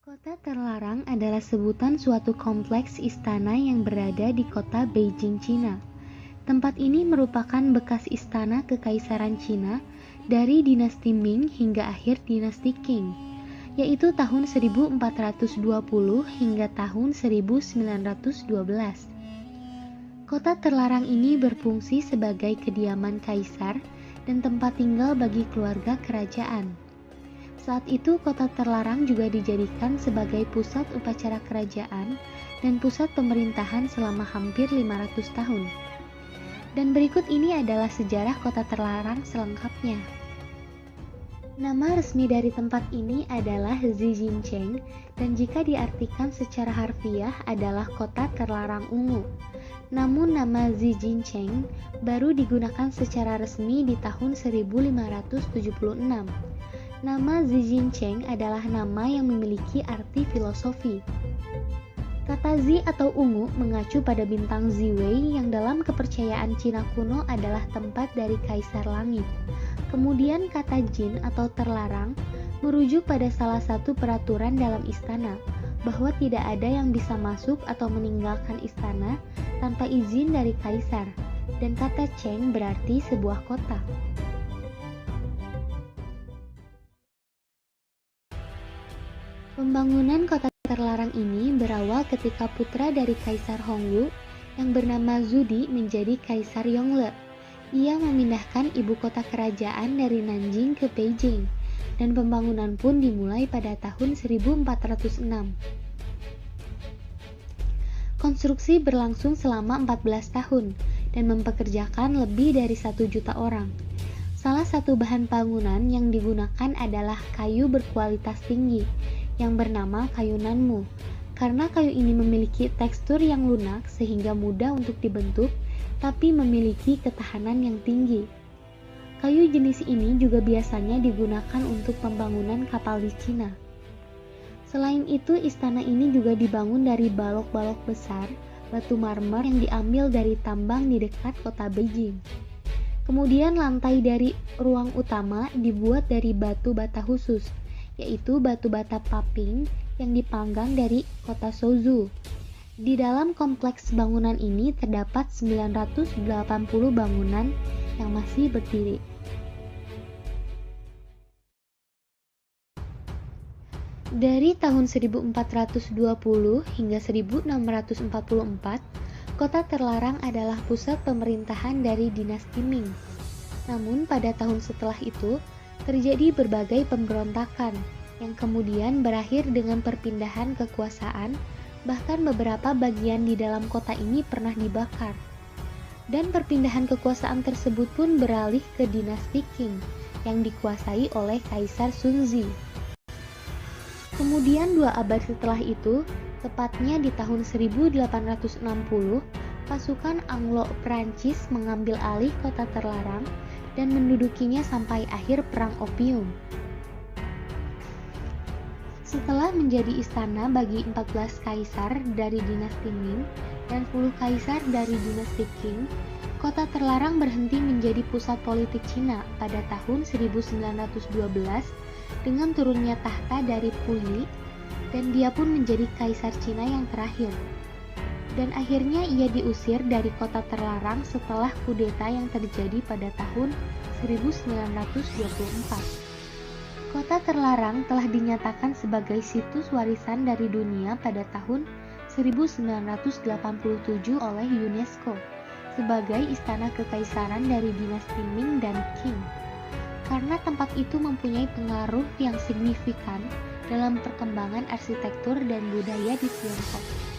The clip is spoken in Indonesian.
Kota terlarang adalah sebutan suatu kompleks istana yang berada di kota Beijing, Cina. Tempat ini merupakan bekas istana kekaisaran Cina dari dinasti Ming hingga akhir dinasti Qing, yaitu tahun 1420 hingga tahun 1912. Kota terlarang ini berfungsi sebagai kediaman kaisar dan tempat tinggal bagi keluarga kerajaan. Saat itu kota terlarang juga dijadikan sebagai pusat upacara kerajaan dan pusat pemerintahan selama hampir 500 tahun. Dan berikut ini adalah sejarah kota terlarang selengkapnya. Nama resmi dari tempat ini adalah Zijincheng dan jika diartikan secara harfiah adalah kota terlarang ungu. Namun nama Zijincheng baru digunakan secara resmi di tahun 1576. Nama Zijincheng adalah nama yang memiliki arti filosofi. Kata Zi atau ungu mengacu pada bintang Ziwei yang dalam kepercayaan Cina kuno adalah tempat dari kaisar langit. Kemudian kata Jin atau terlarang merujuk pada salah satu peraturan dalam istana, bahwa tidak ada yang bisa masuk atau meninggalkan istana tanpa izin dari kaisar. Dan kata Cheng berarti sebuah kota. Pembangunan kota terlarang ini berawal ketika putra dari Kaisar Hongwu yang bernama Zudi menjadi Kaisar Yongle. Ia memindahkan ibu kota kerajaan dari Nanjing ke Beijing, dan pembangunan pun dimulai pada tahun 1406. Konstruksi berlangsung selama 14 tahun dan mempekerjakan lebih dari 1 juta orang. Salah satu bahan bangunan yang digunakan adalah kayu berkualitas tinggi yang bernama kayu nanmu, karena kayu ini memiliki tekstur yang lunak sehingga mudah untuk dibentuk, tapi memiliki ketahanan yang tinggi. Kayu jenis ini juga biasanya digunakan untuk pembangunan kapal di Cina. Selain itu, istana ini juga dibangun dari balok-balok besar batu marmer yang diambil dari tambang di dekat kota Beijing. Kemudian lantai dari ruang utama dibuat dari batu bata khusus, yaitu batu bata paping yang dipanggang dari kota Suzhou. Di dalam kompleks bangunan ini terdapat 980 bangunan yang masih berdiri. Dari tahun 1420 hingga 1644, kota terlarang adalah pusat pemerintahan dari dinasti Ming. Namun pada tahun setelah itu, terjadi berbagai pemberontakan yang kemudian berakhir dengan perpindahan kekuasaan, bahkan beberapa bagian di dalam kota ini pernah dibakar. Dan perpindahan kekuasaan tersebut pun beralih ke dinasti Qing yang dikuasai oleh Kaisar Sunzi. Kemudian 2 abad setelah itu, tepatnya di tahun 1860, pasukan Anglo-Prancis mengambil alih kota terlarang dan mendudukinya sampai akhir Perang Opium. Setelah menjadi istana bagi 14 kaisar dari dinasti Ming dan 10 kaisar dari dinasti Qing, kota terlarang berhenti menjadi pusat politik Cina pada tahun 1912 dengan turunnya tahta dari Puyi, dan dia pun menjadi kaisar Cina yang terakhir. Dan akhirnya ia diusir dari kota terlarang setelah kudeta yang terjadi pada tahun 1924. Kota terlarang telah dinyatakan sebagai situs warisan dari dunia pada tahun 1987 oleh UNESCO sebagai istana kekaisaran dari dinasti Ming dan Qing, karena tempat itu mempunyai pengaruh yang signifikan dalam perkembangan arsitektur dan budaya di Tiongkok.